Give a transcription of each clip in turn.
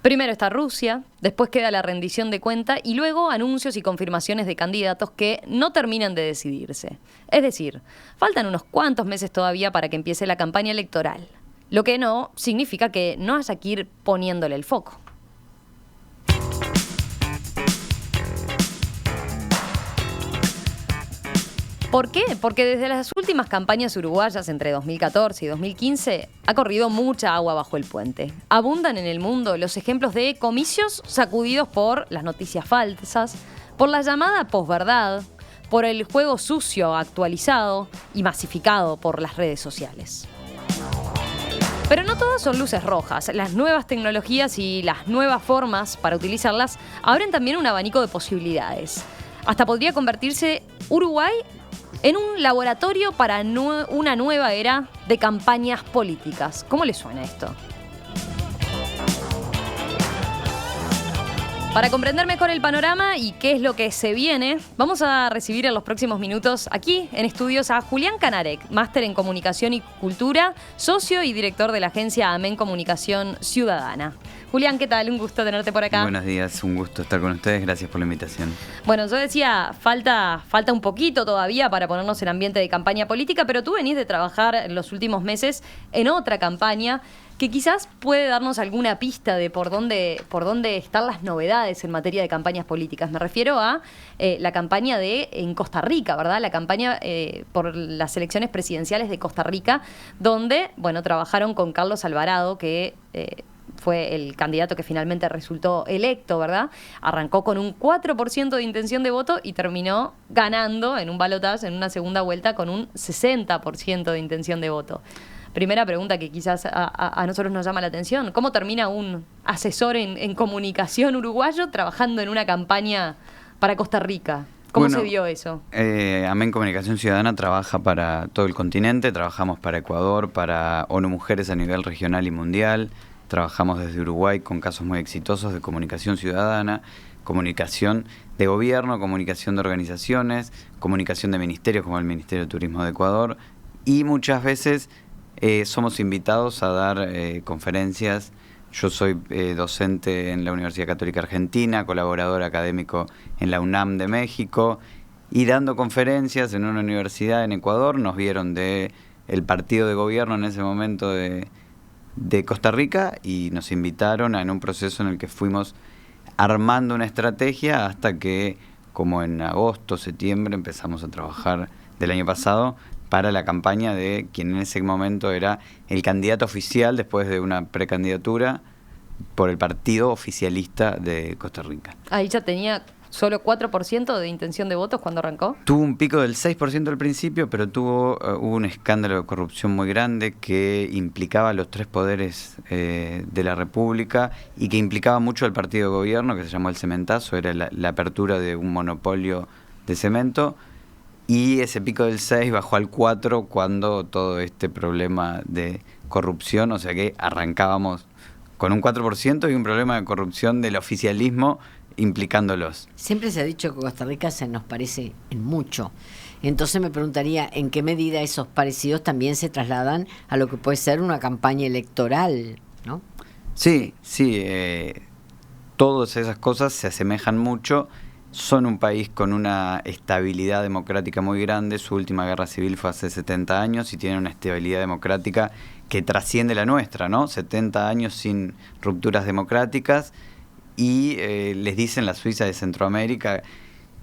Primero está Rusia, después queda la rendición de cuenta y luego anuncios y confirmaciones de candidatos que no terminan de decidirse. Es decir, faltan unos cuantos meses todavía para que empiece la campaña electoral. Lo que no significa que no haya que ir poniéndole el foco. ¿Por qué? Porque desde las últimas campañas uruguayas entre 2014 y 2015 ha corrido mucha agua bajo el puente. Abundan en el mundo los ejemplos de comicios sacudidos por las noticias falsas, por la llamada posverdad, por el juego sucio actualizado y masificado por las redes sociales. Pero no todas son luces rojas. Las nuevas tecnologías y las nuevas formas para utilizarlas abren también un abanico de posibilidades. Hasta podría convertirse Uruguay en un laboratorio para una nueva era de campañas políticas. ¿Cómo le suena esto? Para comprender mejor el panorama y qué es lo que se viene, vamos a recibir en los próximos minutos aquí en estudios a Julián Canarek, máster en Comunicación y Cultura, socio y director de la agencia Amén Comunicación Ciudadana. Julián, ¿qué tal? Un gusto tenerte por acá. Buenos días, un gusto estar con ustedes, gracias por la invitación. Bueno, yo decía, falta un poquito todavía para ponernos en ambiente de campaña política, pero tú venís de trabajar en los últimos meses en otra campaña que quizás puede darnos alguna pista de por dónde están las novedades en materia de campañas políticas. Me refiero a la campaña en Costa Rica, ¿verdad? La campaña por las elecciones presidenciales de Costa Rica, donde, bueno, trabajaron con Carlos Alvarado, que fue el candidato que finalmente resultó electo, ¿verdad? Arrancó con un 4% de intención de voto y terminó ganando en un balotaje, en una segunda vuelta, con un 60% de intención de voto. Primera pregunta que quizás a nosotros nos llama la atención. ¿Cómo termina un asesor en comunicación uruguayo trabajando en una campaña para Costa Rica? ¿Cómo se dio eso? Amén Comunicación Ciudadana trabaja para todo el continente, trabajamos para Ecuador, para ONU Mujeres a nivel regional y mundial, trabajamos desde Uruguay con casos muy exitosos de comunicación ciudadana, comunicación de gobierno, comunicación de organizaciones, comunicación de ministerios como el Ministerio de Turismo de Ecuador, y muchas veces somos invitados a dar conferencias. Yo soy docente en la Universidad Católica Argentina, colaborador académico en la UNAM de México, y dando conferencias en una universidad en Ecuador nos vieron de el partido de gobierno en ese momento de Costa Rica y nos invitaron en un proceso en el que fuimos armando una estrategia hasta que, como en agosto, septiembre, empezamos a trabajar del año pasado para la campaña de quien en ese momento era el candidato oficial después de una precandidatura por el partido oficialista de Costa Rica. Ahí ya tenía solo 4% de intención de votos cuando arrancó. Tuvo un pico del 6% al principio, pero hubo un escándalo de corrupción muy grande que implicaba a los tres poderes de la República y que implicaba mucho al partido de gobierno, que se llamó el Cementazo, era la apertura de un monopolio de cemento. Y ese pico del 6 bajó al 4 cuando todo este problema de corrupción, o sea que arrancábamos con un 4% y un problema de corrupción del oficialismo implicándolos. Siempre se ha dicho que Costa Rica se nos parece en mucho. Entonces me preguntaría en qué medida esos parecidos también se trasladan a lo que puede ser una campaña electoral, ¿no? Sí, todas esas cosas se asemejan mucho. Son un país con una estabilidad democrática muy grande. Su última guerra civil fue hace 70 años y tienen una estabilidad democrática que trasciende la nuestra, ¿no? 70 años sin rupturas democráticas y les dicen la Suiza de Centroamérica,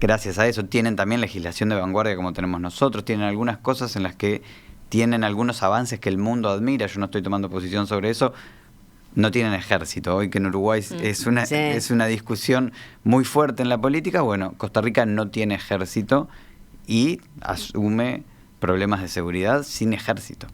gracias a eso. Tienen también legislación de vanguardia como tenemos nosotros, tienen algunas cosas en las que tienen algunos avances que el mundo admira. Yo no estoy tomando posición sobre eso. No tienen ejército. Hoy que en Uruguay es una discusión muy fuerte en la política. Bueno, Costa Rica no tiene ejército y asume problemas de seguridad sin ejército.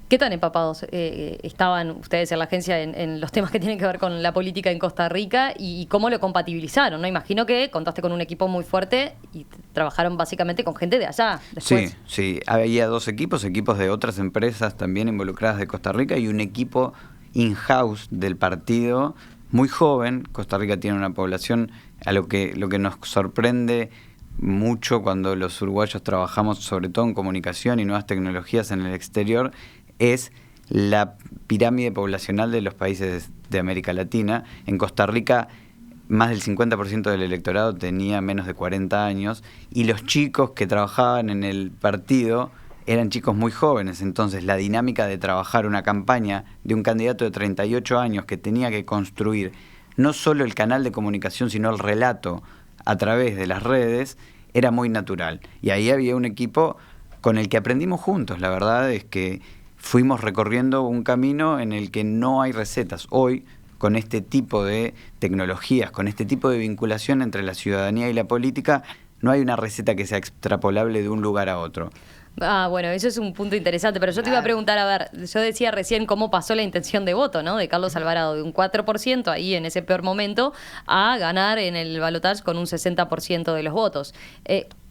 ¿Qué tan empapados estaban ustedes en la agencia en los temas que tienen que ver con la política en Costa Rica y cómo lo compatibilizaron, ¿no? Imagino que contaste con un equipo muy fuerte y trabajaron básicamente con gente de allá después. Sí. Había dos equipos de otras empresas también involucradas de Costa Rica y un equipo in-house del partido muy joven. Costa Rica tiene una población, lo que nos sorprende mucho cuando los uruguayos trabajamos sobre todo en comunicación y nuevas tecnologías en el exterior, es la pirámide poblacional de los países de América Latina. En Costa Rica, más del 50% del electorado tenía menos de 40 años y los chicos que trabajaban en el partido eran chicos muy jóvenes. Entonces, la dinámica de trabajar una campaña de un candidato de 38 años que tenía que construir no solo el canal de comunicación, sino el relato a través de las redes, era muy natural. Y ahí había un equipo con el que aprendimos juntos. La verdad es que fuimos recorriendo un camino en el que no hay recetas. Hoy, con este tipo de tecnologías, con este tipo de vinculación entre la ciudadanía y la política, no hay una receta que sea extrapolable de un lugar a otro. Bueno, eso es un punto interesante, pero yo te iba a preguntar, a ver, yo decía recién cómo pasó la intención de voto, ¿no? De Carlos Alvarado, de un 4% ahí en ese peor momento, a ganar en el balotaje con un 60% de los votos.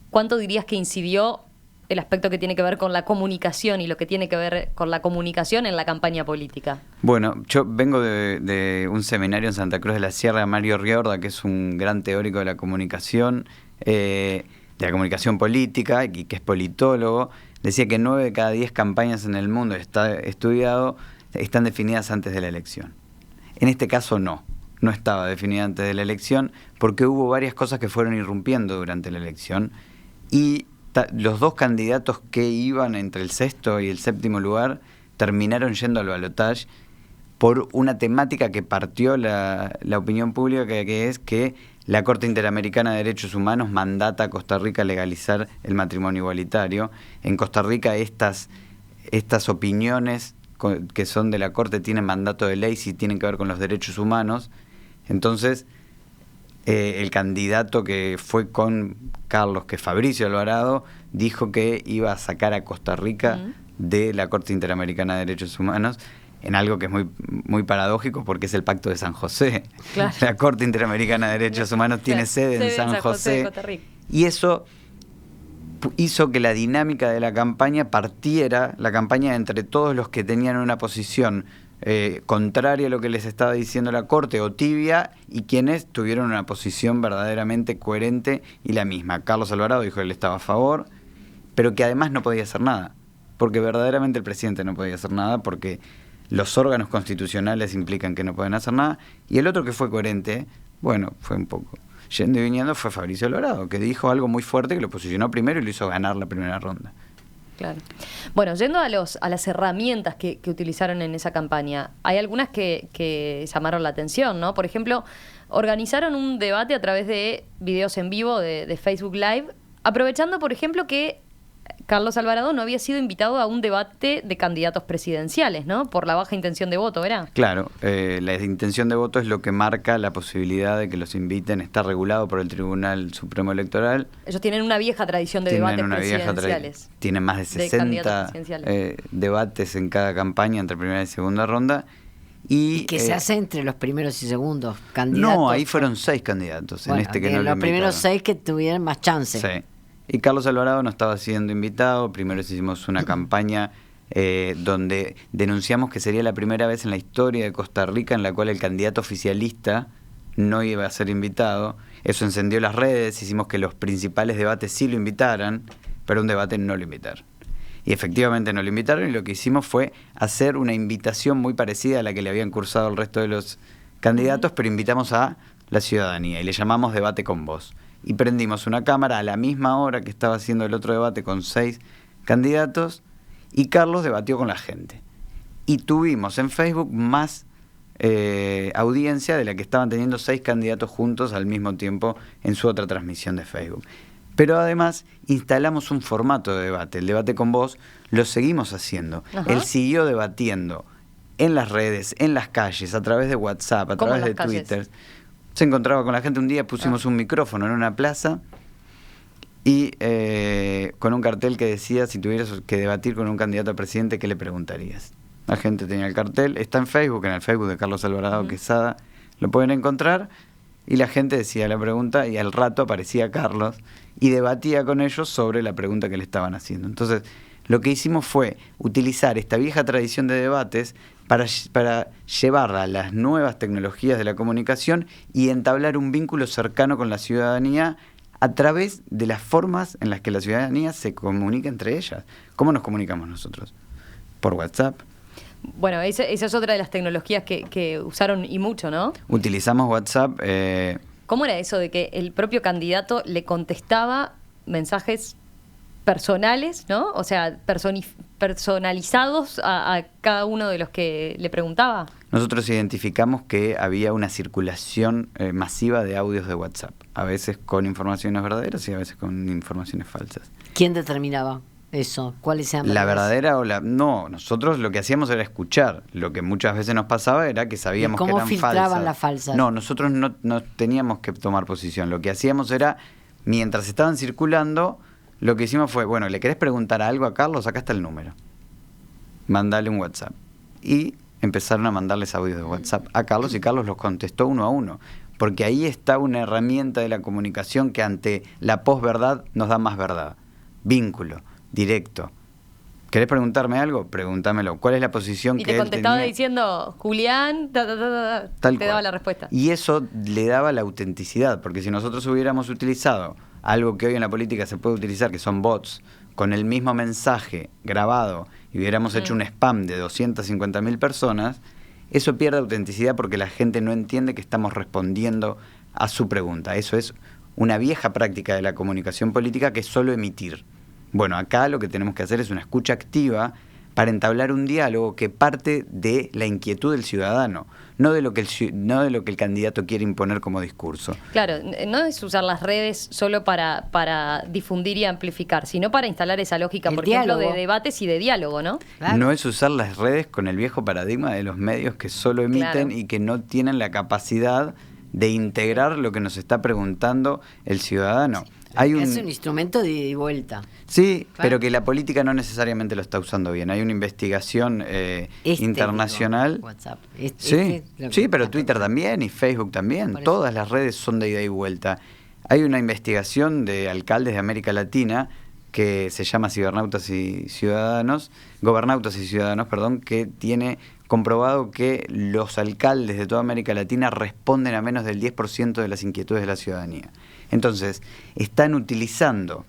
¿Cuánto dirías que incidió el aspecto que tiene que ver con la comunicación y lo que tiene que ver con la comunicación en la campaña política? Bueno, yo vengo de un seminario en Santa Cruz de la Sierra de Mario Riorda, que es un gran teórico de la comunicación, de la comunicación política, y que es politólogo. Decía que 9 de cada 10 campañas en el mundo, está estudiado, están definidas antes de la elección. En este caso no estaba definida antes de la elección, porque hubo varias cosas que fueron irrumpiendo durante la elección, y los dos candidatos que iban entre el 6º y el 7º lugar terminaron yendo al balotaje por una temática que partió la opinión pública, que es que la Corte Interamericana de Derechos Humanos mandata a Costa Rica a legalizar el matrimonio igualitario. En Costa Rica estas opiniones que son de la Corte tienen mandato de ley si tienen que ver con los derechos humanos. Entonces, el candidato que fue con Carlos, que es Fabricio Alvarado, dijo que iba a sacar a Costa Rica de la Corte Interamericana de Derechos Humanos, en algo que es muy, muy paradójico porque es el Pacto de San José. Claro. La Corte Interamericana de Derechos Humanos tiene sede en San José, y eso hizo que la dinámica de la campaña partiera, la campaña entre todos los que tenían una posición contraria a lo que les estaba diciendo la Corte o tibia, y quienes tuvieron una posición verdaderamente coherente y la misma. Carlos Alvarado dijo que él estaba a favor, pero que además no podía hacer nada, porque verdaderamente el presidente no podía hacer nada, porque los órganos constitucionales implican que no pueden hacer nada. Y el otro que fue coherente, bueno, fue un poco yendo y viniendo, fue Fabricio Alvarado, que dijo algo muy fuerte que lo posicionó primero y lo hizo ganar la primera ronda. Claro. Bueno, yendo a las herramientas que utilizaron en esa campaña, hay algunas que llamaron la atención, ¿no? Por ejemplo, organizaron un debate a través de videos en vivo de Facebook Live, aprovechando, por ejemplo, que Carlos Alvarado no había sido invitado a un debate de candidatos presidenciales, ¿no? Por la baja intención de voto, ¿verdad? Claro, la intención de voto es lo que marca la posibilidad de que los inviten. Está regulado por el Tribunal Supremo Electoral. Ellos tienen una vieja tradición de debates presidenciales. Tienen más de 60 debates en cada campaña entre primera y segunda ronda. ¿Y qué se hace entre los primeros y segundos candidatos? No, ahí fueron 6 candidatos. Bueno, en este que no los primeros 6 que tuvieran más chance. Sí. Y Carlos Alvarado no estaba siendo invitado. Primero hicimos una campaña donde denunciamos que sería la primera vez en la historia de Costa Rica en la cual el candidato oficialista no iba a ser invitado. Eso encendió las redes, hicimos que los principales debates sí lo invitaran, pero un debate no lo invitaron. Y efectivamente no lo invitaron, y lo que hicimos fue hacer una invitación muy parecida a la que le habían cursado el resto de los candidatos, pero invitamos a la ciudadanía y le llamamos Debate con Vos. Y prendimos una cámara a la misma hora que estaba haciendo el otro debate con 6 candidatos, y Carlos debatió con la gente. Y tuvimos en Facebook más audiencia de la que estaban teniendo 6 candidatos juntos al mismo tiempo en su otra transmisión de Facebook. Pero además instalamos un formato de debate. El Debate con Vos lo seguimos haciendo. Ajá. Él siguió debatiendo en las redes, en las calles, a través de WhatsApp, a través de Twitter. Se encontraba con la gente. Un día pusimos un micrófono en una plaza y con un cartel que decía: si tuvieras que debatir con un candidato a presidente, ¿qué le preguntarías? La gente tenía el cartel, está en Facebook, en el Facebook de Carlos Alvarado Quesada, lo pueden encontrar, y la gente decía la pregunta y al rato aparecía Carlos y debatía con ellos sobre la pregunta que le estaban haciendo. Entonces, lo que hicimos fue utilizar esta vieja tradición de debates para llevarla a las nuevas tecnologías de la comunicación y entablar un vínculo cercano con la ciudadanía a través de las formas en las que la ciudadanía se comunica entre ellas. ¿Cómo nos comunicamos nosotros? Por WhatsApp. Bueno, esa es otra de las tecnologías que usaron y mucho, ¿no? Utilizamos WhatsApp. ¿Cómo era eso de que el propio candidato le contestaba mensajes personales, ¿no? O sea, personalizados a cada uno de los que le preguntaba. Nosotros identificamos que había una circulación masiva de audios de WhatsApp, a veces con informaciones verdaderas y a veces con informaciones falsas. ¿Quién determinaba eso? ¿Cuáles eran ¿La verdadera o la...? No, nosotros lo que hacíamos era escuchar. Lo que muchas veces nos pasaba era que sabíamos que eran falsas. ¿Cómo filtraban las falsas? No, nosotros no teníamos que tomar posición. Lo que hacíamos era, mientras estaban circulando, lo que hicimos fue, bueno, ¿le querés preguntar algo a Carlos? Acá está el número. Mandale un WhatsApp. Y empezaron a mandarles audios de WhatsApp a Carlos y Carlos los contestó uno a uno. Porque ahí está una herramienta de la comunicación que ante la posverdad nos da más verdad. Vínculo, directo. ¿Querés preguntarme algo? Pregúntamelo. ¿Cuál es la posición y que él tenía? Y te contestaba diciendo, Julián, Tal te cual. daba la respuesta. Y eso le daba la autenticidad, porque si nosotros hubiéramos utilizado algo que hoy en la política se puede utilizar, que son bots, con el mismo mensaje grabado, y hubiéramos hecho un spam de 250.000 personas, eso pierde autenticidad porque la gente no entiende que estamos respondiendo a su pregunta. Eso es una vieja práctica de la comunicación política, que es solo emitir. Bueno, acá lo que tenemos que hacer es una escucha activa para entablar un diálogo que parte de la inquietud del ciudadano, no de lo que el candidato quiere imponer como discurso. Claro, no es usar las redes solo para difundir y amplificar, sino para instalar esa lógica, por ejemplo, de debates y de diálogo, ¿no? Claro. No es usar las redes con el viejo paradigma de los medios que solo emiten y que no tienen la capacidad de integrar lo que nos está preguntando el ciudadano. Es un instrumento de ida y vuelta. Sí, pero que la política no necesariamente lo está usando bien. Hay una investigación internacional. WhatsApp. Sí, pero Twitter también y Facebook también. Todas las redes son de ida y vuelta. Hay una investigación de alcaldes de América Latina que se llama Gobernautas y Ciudadanos, que tiene comprobado que los alcaldes de toda América Latina responden a menos del 10% de las inquietudes de la ciudadanía. Entonces, están utilizando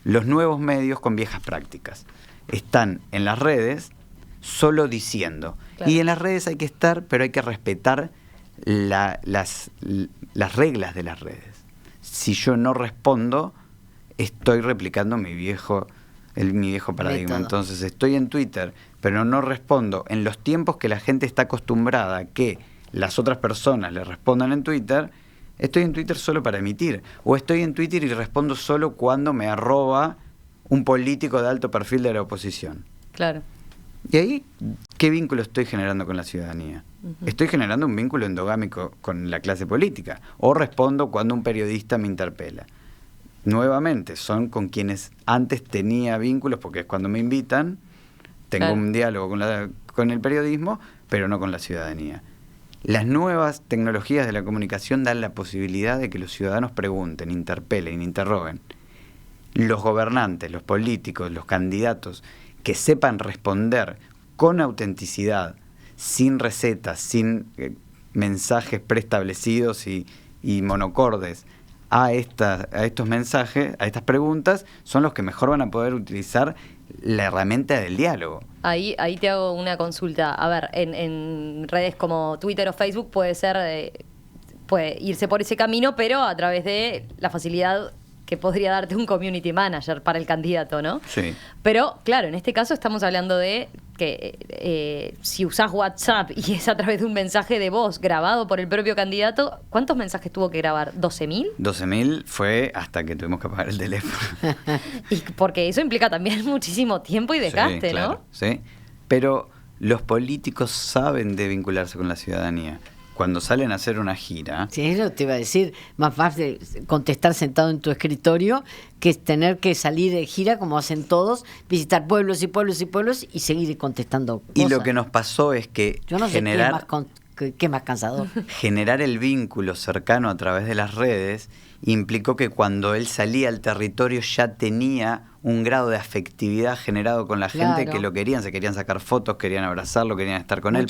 los nuevos medios con viejas prácticas. Están en las redes solo diciendo. Claro. Y en las redes hay que estar, pero hay que respetar las reglas de las redes. Si yo no respondo, estoy replicando mi viejo paradigma. Método. Entonces, estoy en Twitter, pero no respondo en los tiempos que la gente está acostumbrada a que las otras personas le respondan en Twitter. Estoy en Twitter solo para emitir, o estoy en Twitter y respondo solo cuando me arroba un político de alto perfil de la oposición. Claro. Y ahí, ¿qué vínculo estoy generando con la ciudadanía? Estoy generando un vínculo endogámico con la clase política, o respondo cuando un periodista me interpela. Nuevamente, son con quienes antes tenía vínculos, porque es cuando me invitan, tengo un diálogo con el periodismo, pero no con la ciudadanía. Las nuevas tecnologías de la comunicación dan la posibilidad de que los ciudadanos pregunten, interpelen, interroguen. Los gobernantes, los políticos, los candidatos que sepan responder con autenticidad, sin recetas, sin mensajes preestablecidos y monocordes a estos mensajes, a estas preguntas, son los que mejor van a poder utilizar la herramienta del diálogo. Ahí te hago una consulta. A ver, en redes como Twitter o Facebook puede irse por ese camino, pero a través de la facilidad que podría darte un community manager para el candidato, ¿no? Sí. Pero, claro, en este caso estamos hablando de que si usás WhatsApp y es a través de un mensaje de voz grabado por el propio candidato, ¿cuántos mensajes tuvo que grabar? ¿12.000? 12.000 fue hasta que tuvimos que apagar el teléfono. Y porque eso implica también muchísimo tiempo y desgaste, sí, claro, ¿no? Sí, pero los políticos saben de vincularse con la ciudadanía. Cuando salen a hacer una gira... Sí, eso te iba a decir, más fácil contestar sentado en tu escritorio que es tener que salir de gira, como hacen todos, visitar pueblos y pueblos y pueblos y seguir contestando cosas. Y lo que nos pasó es que yo no sé qué es más cansador. Generar el vínculo cercano a través de las redes implicó que cuando él salía al territorio ya tenía un grado de afectividad generado con la gente que lo querían, se querían sacar fotos, querían abrazarlo, querían estar con él,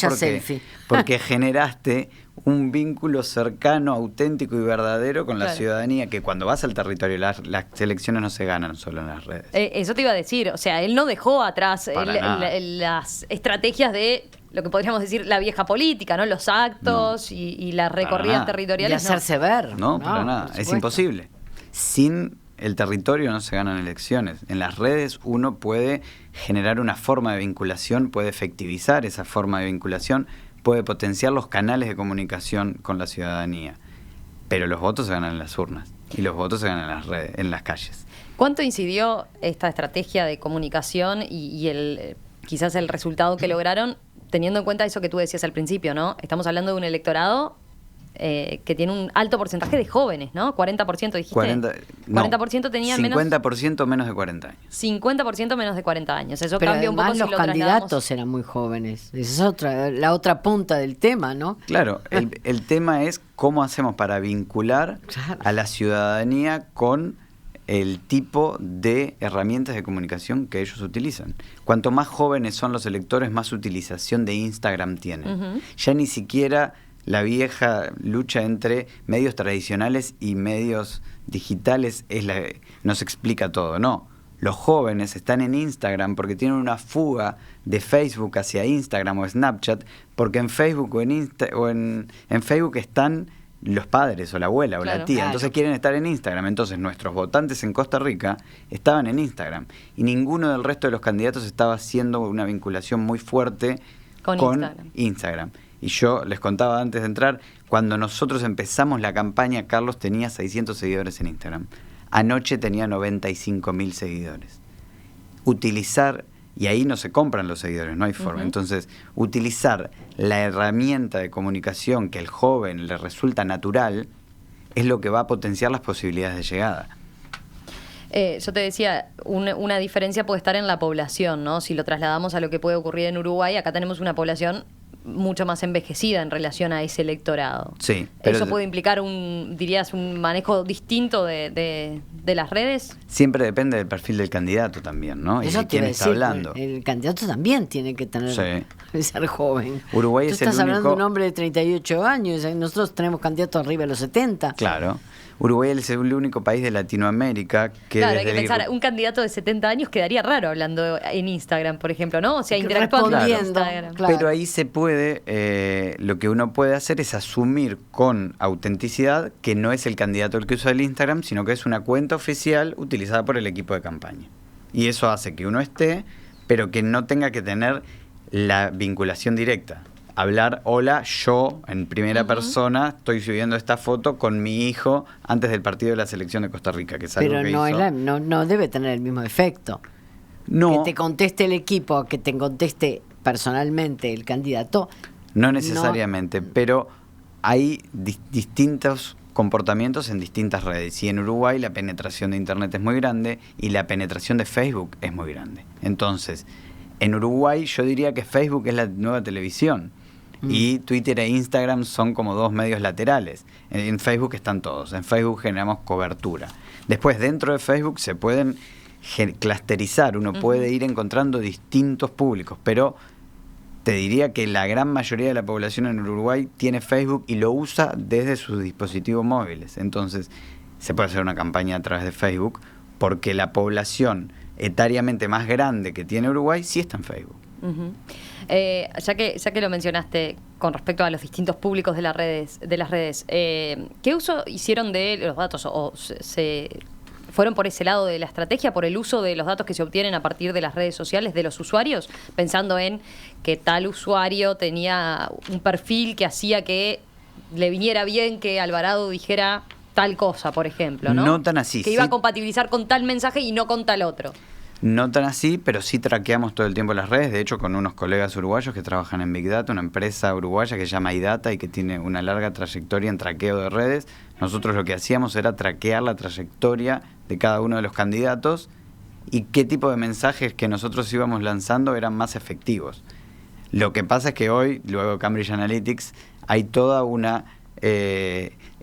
porque generaste un vínculo cercano, auténtico y verdadero con la ciudadanía, que cuando vas al territorio, las elecciones no se ganan solo en las redes. Eso te iba a decir, o sea, él no dejó atrás las estrategias de lo que podríamos decir la vieja política, ¿no? Los actos y las recorridas nada. Y territoriales. hacerse ver. No, para nada. por Es supuesto. imposible. Sin el territorio no se ganan elecciones. En las redes uno puede generar una forma de vinculación, puede efectivizar esa forma de vinculación, puede potenciar los canales de comunicación con la ciudadanía. Pero los votos se ganan en las urnas y los votos se ganan en las redes, en las calles. ¿Cuánto incidió esta estrategia de comunicación y quizás el resultado que lograron, teniendo en cuenta eso que tú decías al principio, ¿no? Estamos hablando de un electorado que tiene un alto porcentaje de jóvenes, ¿no? 40% dijiste. 40% tenían 50% menos de 40 años. 50% menos de 40 años. Eso Pero cambia un poco además si los lo candidatos trasladamos. eran muy jóvenes. Esa es la otra punta del tema, ¿no? Claro, el tema es cómo hacemos para vincular Claro. a la ciudadanía con el tipo de herramientas de comunicación que ellos utilizan. Cuanto más jóvenes son los electores, más utilización de Instagram tienen. Ujú. Ya ni siquiera la vieja lucha entre medios tradicionales y medios digitales nos explica todo, no. Los jóvenes están en Instagram porque tienen una fuga de Facebook hacia Instagram o Snapchat, porque en Facebook en Facebook están los padres o la abuela o la Claro. tía, Claro. entonces quieren estar en Instagram. Entonces nuestros votantes en Costa Rica estaban en Instagram y ninguno del resto de los candidatos estaba haciendo una vinculación muy fuerte Con con Instagram. Instagram. Y yo les contaba antes de entrar, cuando nosotros empezamos la campaña, Carlos tenía 600 seguidores en Instagram. Anoche tenía 95.000 seguidores. Utilizar, y ahí no se compran los seguidores, no hay forma. Ujú. Entonces, utilizar la herramienta de comunicación que al joven le resulta natural es lo que va a potenciar las posibilidades de llegada. Yo te decía, una diferencia puede estar en la población, ¿no? Si lo trasladamos a lo que puede ocurrir en Uruguay, acá tenemos una población mucho más envejecida en relación a ese electorado. Sí, pero ¿Eso puede implicar dirías, un manejo distinto de las redes? siempre depende del perfil del candidato también, ¿no? Y Eso de te quién iba a está decir, hablando. el candidato también tiene que tener ser joven. Uruguay Tú es el estás hablando de único- un hombre de 38 años, nosotros tenemos candidatos arriba de los 70. Claro. Uruguay es el único país de Latinoamérica que Claro, hay desde que el pensar, un candidato de 70 años quedaría raro hablando en Instagram, por ejemplo, ¿no? O sea, interactuando en Respondiendo, Instagram. claro. Pero ahí se puede, lo que uno puede hacer es asumir con autenticidad que no es el candidato el que usa el Instagram, sino que es una cuenta oficial utilizada por el equipo de campaña. Y eso hace que uno esté, pero que no tenga que tener la vinculación directa. Hablar, hola, yo en primera persona estoy subiendo esta foto con mi hijo antes del partido de la selección de Costa Rica, que es algo Pero que no, hizo. no debe tener el mismo efecto. No, Que te conteste el equipo, que te conteste personalmente el candidato. no necesariamente, pero hay distintos comportamientos en distintas redes. Y en Uruguay la penetración de Internet es muy grande y la penetración de Facebook es muy grande. Entonces, en Uruguay yo diría que Facebook es la nueva televisión. Y Twitter e Instagram son como dos medios laterales. En Facebook están todos. En Facebook generamos cobertura. Después, dentro de Facebook se pueden clusterizar. Uno puede ir encontrando distintos públicos, pero te diría que la gran mayoría de la población en Uruguay tiene Facebook y lo usa desde sus dispositivos móviles. Entonces, se puede hacer una campaña a través de Facebook porque la población etariamente más grande que tiene Uruguay sí está en Facebook. Ujú. Ya que lo mencionaste con respecto a los distintos públicos de las redes, ¿qué uso hicieron de los datos? ¿O se fueron por ese lado de la estrategia, por el uso de los datos que se obtienen a partir de las redes sociales de los usuarios, pensando en que tal usuario tenía un perfil que hacía que le viniera bien que Alvarado dijera tal cosa, por ejemplo, ¿no? No tan así, Que iba sí. a compatibilizar con tal mensaje y no con tal otro. No tan así, pero sí traqueamos todo el tiempo las redes. De hecho, con unos colegas uruguayos que trabajan en Big Data, una empresa uruguaya que se llama iData y que tiene una larga trayectoria en traqueo de redes. Nosotros lo que hacíamos era traquear la trayectoria de cada uno de los candidatos y qué tipo de mensajes que nosotros íbamos lanzando eran más efectivos. Lo que pasa es que hoy, luego de Cambridge Analytics, hay toda una...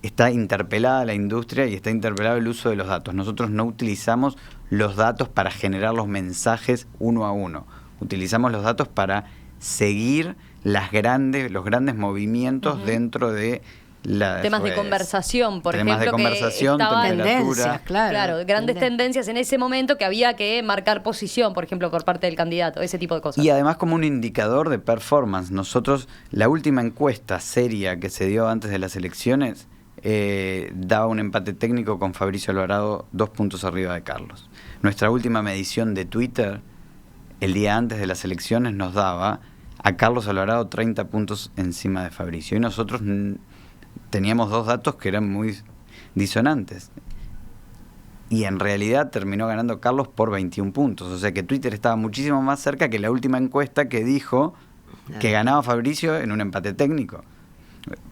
está interpelada la industria y está interpelado el uso de los datos. Nosotros no utilizamos los datos para generar los mensajes uno a uno. Utilizamos los datos para seguir los grandes movimientos dentro de temas de conversación, por temas ejemplo, de conversación, que estaban tendencias, claro, grandes tendencias en ese momento que había que marcar posición, por ejemplo, por parte del candidato, ese tipo de cosas. Y además como un indicador de performance. Nosotros, la última encuesta seria que se dio antes de las elecciones, daba un empate técnico con Fabricio Alvarado 2 puntos arriba de Carlos. Nuestra última medición de Twitter, el día antes de las elecciones, nos daba a Carlos Alvarado 30 puntos encima de Fabricio. Y nosotros teníamos 2 datos que eran muy disonantes. Y en realidad terminó ganando Carlos por 21 puntos. O sea que Twitter estaba muchísimo más cerca que la última encuesta que dijo que ganaba Fabricio en un empate técnico.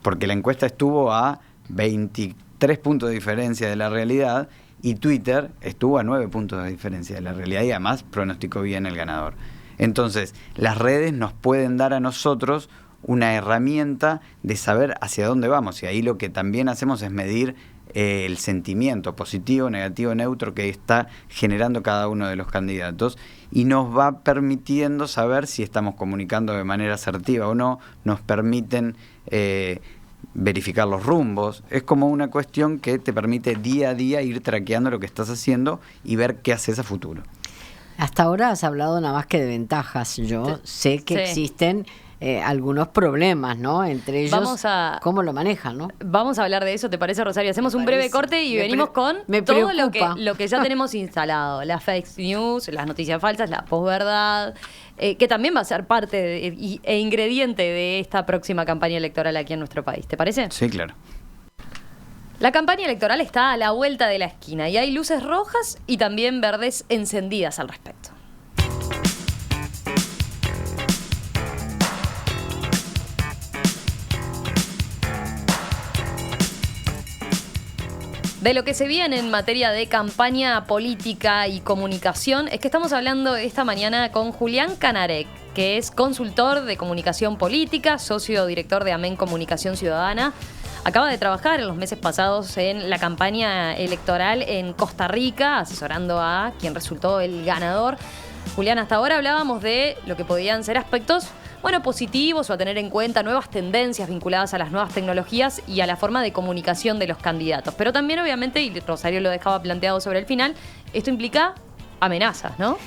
Porque la encuesta estuvo a 23 puntos de diferencia de la realidad y Twitter estuvo a 9 puntos de diferencia de la realidad y además pronosticó bien el ganador. Entonces, las redes nos pueden dar a nosotros una herramienta de saber hacia dónde vamos, y ahí lo que también hacemos es medir el sentimiento positivo, negativo, neutro que está generando cada uno de los candidatos, y nos va permitiendo saber si estamos comunicando de manera asertiva o no, nos permiten verificar los rumbos. Es como una cuestión que te permite día a día ir traqueando lo que estás haciendo y ver qué haces a futuro. Hasta ahora has hablado nada más que de ventajas. Yo sé que existen algunos problemas, ¿no? Entre ellos, cómo lo manejan, ¿no? Vamos a hablar de eso, ¿te parece, Rosario? Hacemos un breve corte y venimos con todo lo que ya tenemos instalado. Las fake news, las noticias falsas, la posverdad, que también va a ser parte e ingrediente de esta próxima campaña electoral aquí en nuestro país. ¿Te parece? Sí, claro. La campaña electoral está a la vuelta de la esquina y hay luces rojas y también verdes encendidas al respecto. De lo que se viene en materia de campaña política y comunicación es que estamos hablando esta mañana con Julián Canarek, que es consultor de comunicación política, socio director de Amén Comunicación Ciudadana. Acaba de trabajar en los meses pasados en la campaña electoral en Costa Rica, asesorando a quien resultó el ganador. Julián, hasta ahora hablábamos de lo que podían ser aspectos positivos o a tener en cuenta, nuevas tendencias vinculadas a las nuevas tecnologías y a la forma de comunicación de los candidatos. Pero también, obviamente, y Rosario lo dejaba planteado sobre el final, esto implica amenazas, ¿no?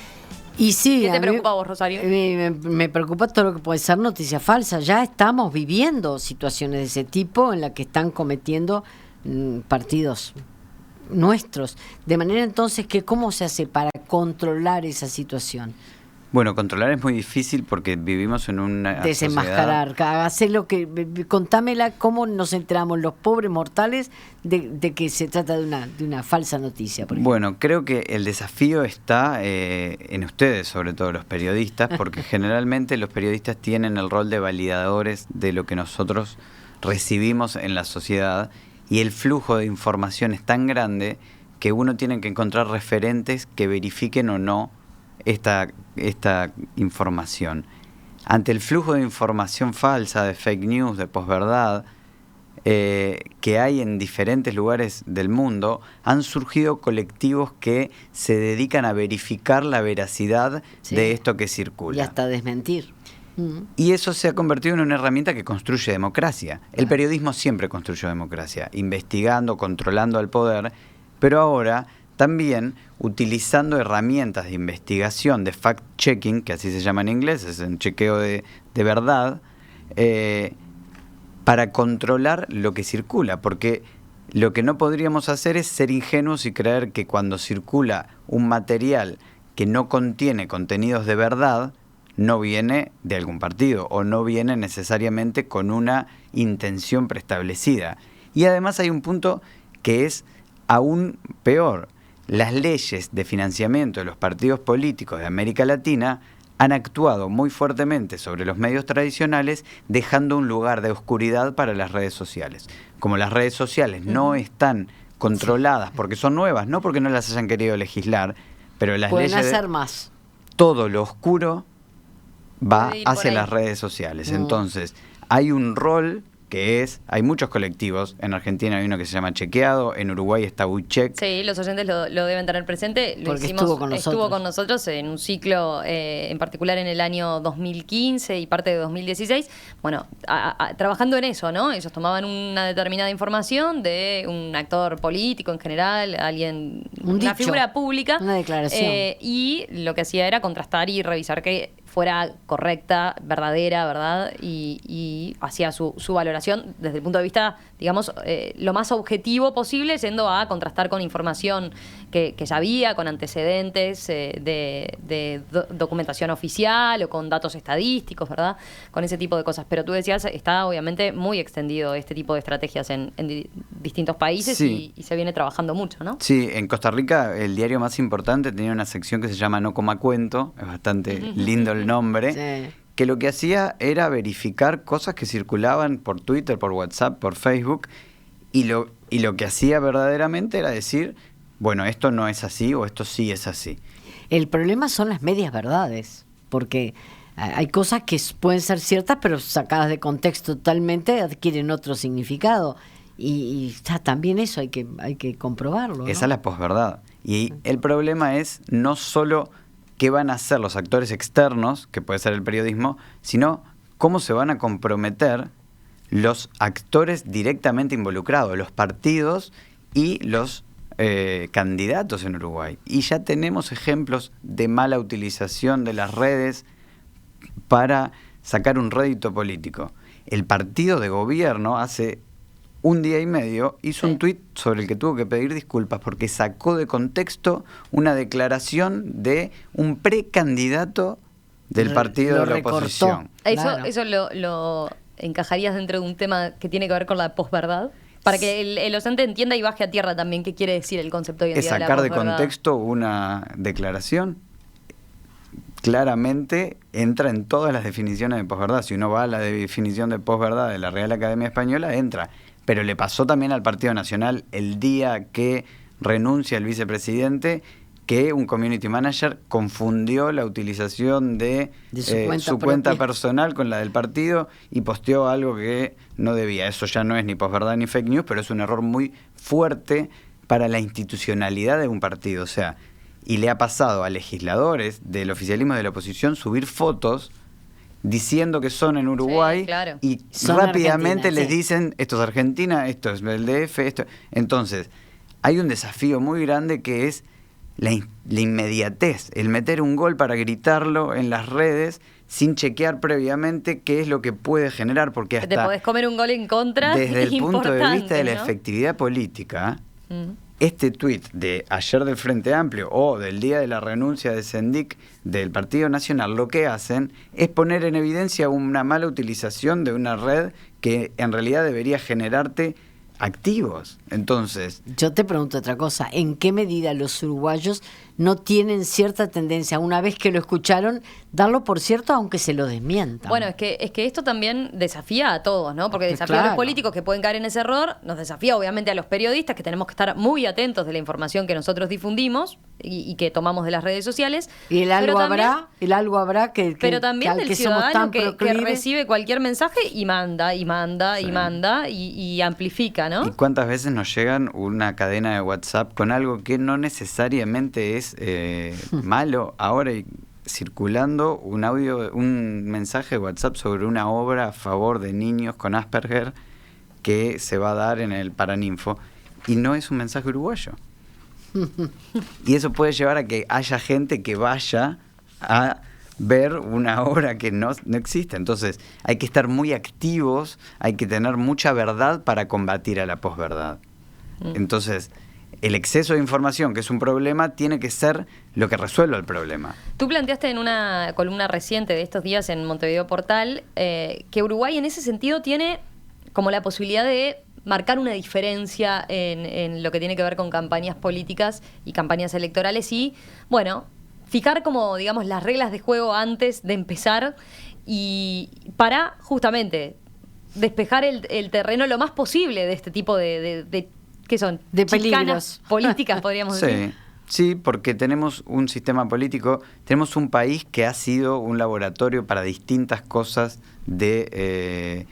Y sí, ¿qué te preocupa a vos, Rosario? Me preocupa todo lo que puede ser noticia falsa. Ya estamos viviendo situaciones de ese tipo en las que están cometiendo partidos nuestros. De manera entonces que ¿cómo se hace para controlar esa situación? Bueno, controlar es muy difícil porque vivimos en una desenmascarar, sociedad. hacer lo que, contámela cómo nos enteramos los pobres mortales de que se trata de una falsa noticia, por ejemplo. Bueno, creo que el desafío está en ustedes, sobre todo los periodistas, porque generalmente los periodistas tienen el rol de validadores de lo que nosotros recibimos en la sociedad, y el flujo de información es tan grande que uno tiene que encontrar referentes que verifiquen o no esta información. Ante el flujo de información falsa, de fake news, de posverdad, que hay en diferentes lugares del mundo, han surgido colectivos que se dedican a verificar la veracidad de esto que circula. Y hasta desmentir. Y eso se ha convertido en una herramienta que construye democracia. El periodismo siempre construyó democracia, investigando, controlando al poder, pero ahora también utilizando herramientas de investigación, de fact-checking, que así se llama en inglés, es un chequeo de verdad, para controlar lo que circula, porque lo que no podríamos hacer es ser ingenuos y creer que cuando circula un material que no contiene contenidos de verdad, no viene de algún partido o no viene necesariamente con una intención preestablecida. Y además hay un punto que es aún peor. Las leyes de financiamiento de los partidos políticos de América Latina han actuado muy fuertemente sobre los medios tradicionales, dejando un lugar de oscuridad para las redes sociales. Como las redes sociales no están controladas porque son nuevas, no porque no las hayan querido legislar, pero las pueden leyes hacer más. Todo lo oscuro va hacia las redes sociales. Entonces, hay un rol hay muchos colectivos, en Argentina hay uno que se llama Chequeado, en Uruguay está WeCheck. Sí, los oyentes lo deben tener presente. Porque estuvo con nosotros en un ciclo, en particular en el año 2015 y parte de 2016. Bueno, trabajando en eso, ¿no? Ellos tomaban una determinada información de un actor político en general, una figura pública. Una declaración. Y lo que hacía era contrastar y revisar que fuera correcta, verdadera, ¿verdad? Y hacía su valoración desde el punto de vista, digamos, lo más objetivo posible, yendo a contrastar con información que ya había, con antecedentes de documentación oficial o con datos estadísticos, ¿verdad? Con ese tipo de cosas. Pero tú decías, está obviamente muy extendido este tipo de estrategias en distintos países. Sí. Y se viene trabajando mucho, ¿no? Sí, en Costa Rica el diario más importante tenía una sección que se llama No Coma Cuento, es bastante lindo el nombre, Sí. que lo que hacía era verificar cosas que circulaban por Twitter, por WhatsApp, por Facebook, y lo que hacía verdaderamente era decir, bueno, esto no es así o esto sí es así. El problema son las medias verdades, porque hay cosas que pueden ser ciertas, pero sacadas de contexto totalmente adquieren otro significado. Y también eso hay que comprobarlo, ¿no? Esa es la posverdad. Y el problema es no solo qué van a hacer los actores externos, que puede ser el periodismo, sino cómo se van a comprometer los actores directamente involucrados, los partidos y los candidatos en Uruguay. Y ya tenemos ejemplos de mala utilización de las redes para sacar un rédito político. El partido de gobierno hace un día y medio hizo un tuit sobre el que tuvo que pedir disculpas porque sacó de contexto una declaración de un precandidato del partido de la oposición. Eso lo encajarías dentro de un tema que tiene que ver con la posverdad, para que el oyente entienda y baje a tierra también qué quiere decir el concepto hoy en Es día de la sacar de posverdad. contexto una declaración. Claramente entra en todas las definiciones de posverdad. Si uno va a la definición de posverdad de la Real Academia Española, entra. Pero le pasó también al Partido Nacional el día que renuncia el vicepresidente, que un community manager confundió la utilización de su cuenta personal con la del partido y posteó algo que no debía. Eso ya no es ni posverdad ni fake news, pero es un error muy fuerte para la institucionalidad de un partido. O sea, y le ha pasado a legisladores del oficialismo y de la oposición subir fotos diciendo que son en Uruguay, sí, claro, y son rápidamente Argentina, les sí, dicen, esto es Argentina, esto es el DF, esto. Entonces, hay un desafío muy grande que es la inmediatez, el meter un gol para gritarlo en las redes sin chequear previamente qué es lo que puede generar, porque hasta te podés comer un gol en contra. desde el punto de vista de la ¿no? efectividad política, este tuit de ayer del Frente Amplio o del día de la renuncia de Sendik del Partido Nacional, lo que hacen es poner en evidencia una mala utilización de una red que en realidad debería generarte activos. Entonces, yo te pregunto otra cosa, ¿en qué medida los uruguayos no tienen cierta tendencia, una vez que lo escucharon, darlo por cierto aunque se lo desmientan? Bueno, es que esto también desafía a todos, ¿no? Porque desafía a los políticos que pueden caer en ese error, nos desafía obviamente a los periodistas que tenemos que estar muy atentos de la información que nosotros difundimos y que tomamos de las redes sociales. Y el algo habrá que pero también del que somos ciudadano tan que recibe cualquier mensaje y manda y amplifica, ¿no? ¿y cuántas veces nos llegan una cadena de WhatsApp con algo que no necesariamente es malo? Ahora circulando un mensaje de WhatsApp sobre una obra a favor de niños con Asperger que se va a dar en el Paraninfo y no es un mensaje uruguayo. Y eso puede llevar a que haya gente que vaya a ver una obra que no existe. Entonces hay que estar muy activos, hay que tener mucha verdad para combatir a la posverdad. Entonces el exceso de información, que es un problema, tiene que ser lo que resuelva el problema. Tú planteaste en una columna reciente de estos días en Montevideo Portal que Uruguay en ese sentido tiene como la posibilidad de marcar una diferencia en lo que tiene que ver con campañas políticas y campañas electorales y, bueno, fijar como, digamos, las reglas de juego antes de empezar y para justamente despejar el terreno lo más posible de este tipo de ¿qué son? De Chicanas peligros políticas, podríamos decir. Sí, porque tenemos un sistema político, tenemos un país que ha sido un laboratorio para distintas cosas de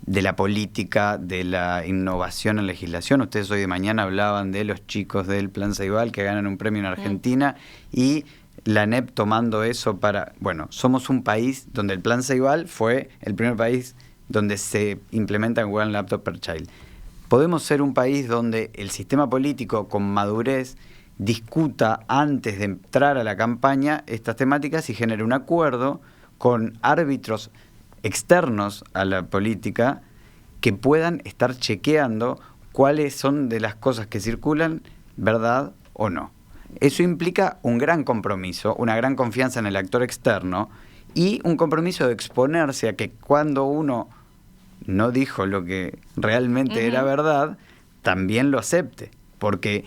de la política, de la innovación en legislación. Ustedes hoy de mañana hablaban de los chicos del Plan Ceibal que ganan un premio en Argentina y la ANEP tomando eso para... Bueno, somos un país donde el Plan Ceibal fue el primer país donde se implementa One Laptop per Child. Podemos ser un país donde el sistema político con madurez discuta antes de entrar a la campaña estas temáticas y genere un acuerdo con árbitros externos a la política que puedan estar chequeando cuáles son de las cosas que circulan verdad o no. Eso implica un gran compromiso, una gran confianza en el actor externo y un compromiso de exponerse a que cuando uno no dijo lo que realmente era verdad, también lo acepte. Porque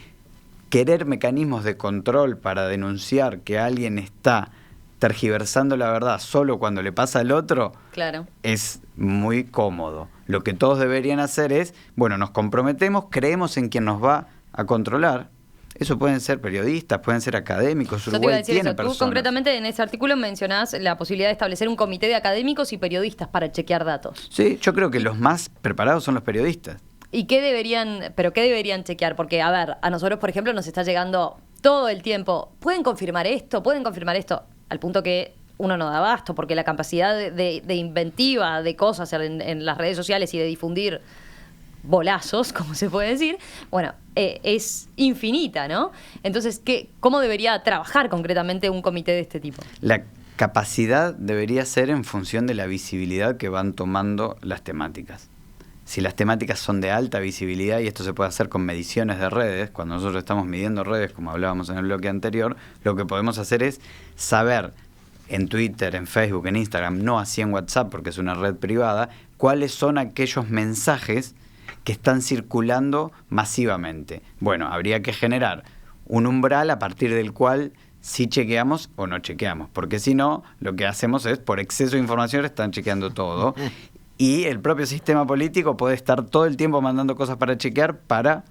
querer mecanismos de control para denunciar que alguien está tergiversando la verdad solo cuando le pasa al otro, claro, es muy cómodo. Lo que todos deberían hacer es, bueno, nos comprometemos, creemos en quien nos va a controlar. Eso pueden ser periodistas, pueden ser académicos. Yo te iba a decir eso. Tú concretamente en ese artículo mencionás la posibilidad de establecer un comité de académicos y periodistas para chequear datos. Sí, yo creo que los más preparados son los periodistas. ¿Y qué deberían chequear? Porque, a ver, a nosotros, por ejemplo, nos está llegando todo el tiempo, ¿pueden confirmar esto? ¿Pueden confirmar esto? Al punto que uno no da abasto, porque la capacidad de inventiva de cosas en las redes sociales y de difundir bolazos, como se puede decir, bueno, es infinita, ¿no? Entonces, ¿cómo debería trabajar concretamente un comité de este tipo? La capacidad debería ser en función de la visibilidad que van tomando las temáticas. Si las temáticas son de alta visibilidad, y esto se puede hacer con mediciones de redes, cuando nosotros estamos midiendo redes, como hablábamos en el bloque anterior, lo que podemos hacer es saber en Twitter, en Facebook, en Instagram, no así en WhatsApp porque es una red privada, cuáles son aquellos mensajes que están circulando masivamente. Bueno, habría que generar un umbral a partir del cual sí chequeamos o no chequeamos, porque si no, lo que hacemos es, por exceso de información, están chequeando todo. Y el propio sistema político puede estar todo el tiempo mandando cosas para chequear para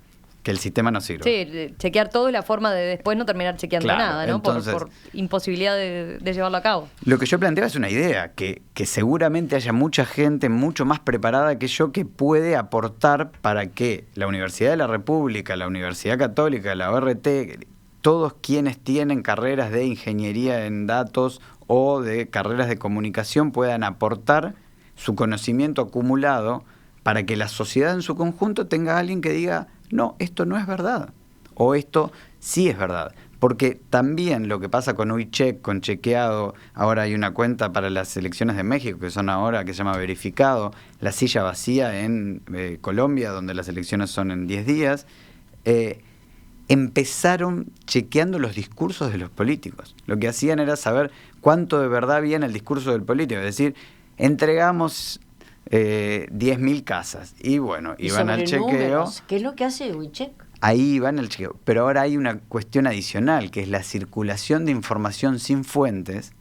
que el sistema no sirva. Sí, chequear todo es la forma de después no terminar chequeando nada, ¿no? Entonces, por imposibilidad de llevarlo a cabo. Lo que yo planteaba es una idea, que seguramente haya mucha gente mucho más preparada que yo que puede aportar para que la Universidad de la República, la Universidad Católica, la ORT, todos quienes tienen carreras de ingeniería en datos o de carreras de comunicación puedan aportar su conocimiento acumulado para que la sociedad en su conjunto tenga a alguien que diga, no, esto no es verdad, o esto sí es verdad. Porque también lo que pasa con UICheck, con chequeado, ahora hay una cuenta para las elecciones de México, que son ahora, que se llama verificado, la silla vacía en Colombia, donde las elecciones son en 10 días, empezaron chequeando los discursos de los políticos. Lo que hacían era saber cuánto de verdad había en el discurso del político, es decir, entregamos 10.000 casas y bueno, iban al chequeo. Números. ¿Qué es lo que hace UICheck? Ahí iban al chequeo, pero ahora hay una cuestión adicional que es la circulación de información sin fuentes,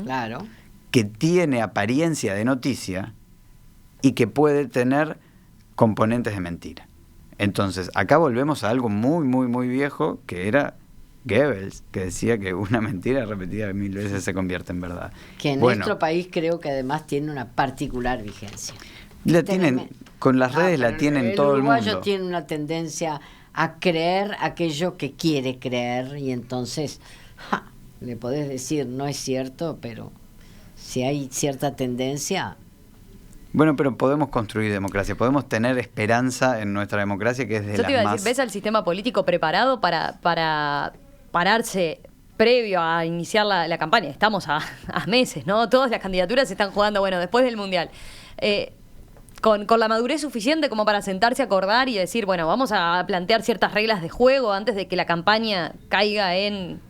claro, que tiene apariencia de noticia y que puede tener componentes de mentira. Entonces, acá volvemos a algo muy, muy, muy viejo, que era Goebbels, que decía que una mentira repetida 1000 veces se convierte en verdad. Que en nuestro país creo que además tiene una particular vigencia. La tienen, con las redes la tienen todo el mundo. El uruguayo tiene una tendencia a creer aquello que quiere creer y entonces le podés decir no es cierto, pero si hay cierta tendencia... Bueno, pero podemos construir democracia, podemos tener esperanza en nuestra democracia, que es de las más... Yo te iba a decir, ¿ves al sistema político preparado para pararse previo a iniciar la campaña? Estamos a meses, ¿no? Todas las candidaturas se están jugando, bueno, después del Mundial. Con la madurez suficiente como para sentarse a acordar y decir, bueno, vamos a plantear ciertas reglas de juego antes de que la campaña caiga en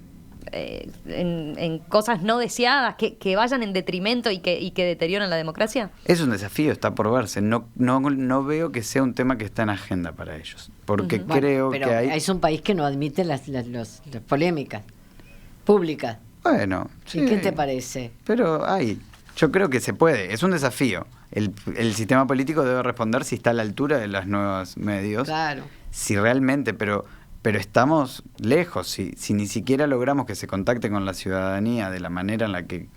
cosas no deseadas, que vayan en detrimento y que deterioren la democracia? Es un desafío, está por verse. No veo que sea un tema que está en agenda para ellos, porque creo pero que hay... es un país que no admite las polémicas públicas. Bueno, sí. ¿Y qué te parece? Pero yo creo que se puede, es un desafío. El sistema político debe responder si está a la altura de los nuevos medios. Claro. Si realmente, pero estamos lejos, si ni siquiera logramos que se contacte con la ciudadanía de la manera en la que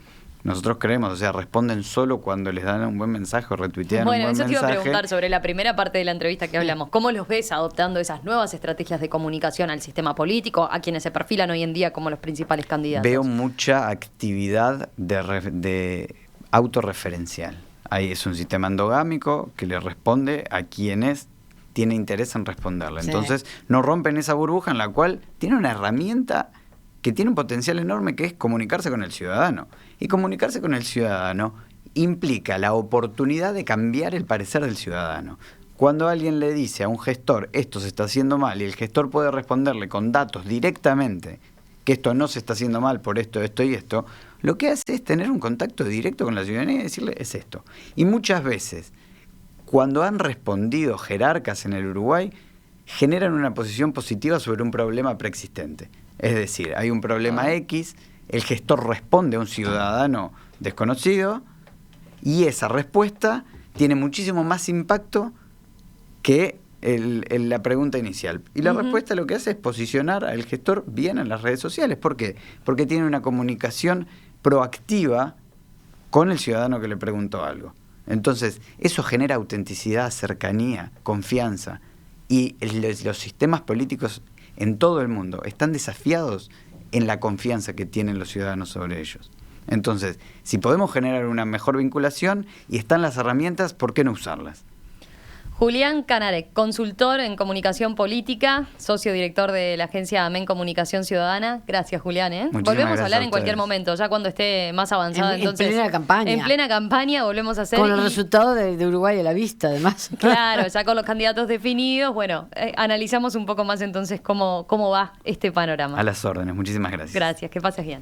Nosotros creemos, o sea, responden solo cuando les dan un buen mensaje o retuitean un buen mensaje. Bueno, eso te iba a preguntar sobre la primera parte de la entrevista que hablamos. ¿Cómo los ves adoptando esas nuevas estrategias de comunicación al sistema político, a quienes se perfilan hoy en día como los principales candidatos? Veo mucha actividad de autorreferencial. Ahí es un sistema endogámico que le responde a quienes tiene interés en responderle. Sí. Entonces, no rompen esa burbuja en la cual tiene una herramienta que tiene un potencial enorme, que es comunicarse con el ciudadano. Y comunicarse con el ciudadano implica la oportunidad de cambiar el parecer del ciudadano. Cuando alguien le dice a un gestor, esto se está haciendo mal, y el gestor puede responderle con datos directamente, que esto no se está haciendo mal por esto, esto y esto, lo que hace es tener un contacto directo con la ciudadanía y decirle, es esto. Y muchas veces, cuando han respondido jerarcas en el Uruguay, generan una posición positiva sobre un problema preexistente. Es decir, hay un problema X, el gestor responde a un ciudadano desconocido y esa respuesta tiene muchísimo más impacto que la pregunta inicial. Y la respuesta lo que hace es posicionar al gestor bien en las redes sociales. ¿Por qué? Porque tiene una comunicación proactiva con el ciudadano que le preguntó algo. Entonces, eso genera autenticidad, cercanía, confianza. Y los sistemas políticos en todo el mundo están desafiados en la confianza que tienen los ciudadanos sobre ellos. Entonces, si podemos generar una mejor vinculación y están las herramientas, ¿por qué no usarlas? Julián Canarek, consultor en comunicación política, socio director de la agencia Amén Comunicación Ciudadana. Gracias, Julián. Volvemos a hablar en cualquier momento, ya cuando esté más avanzada. Entonces, en plena campaña. En plena campaña volvemos a hacer. Con el resultado de Uruguay a la vista, además. Claro, ya con los candidatos definidos. Bueno, analizamos un poco más entonces cómo va este panorama. A las órdenes, muchísimas gracias. Gracias, que pases bien.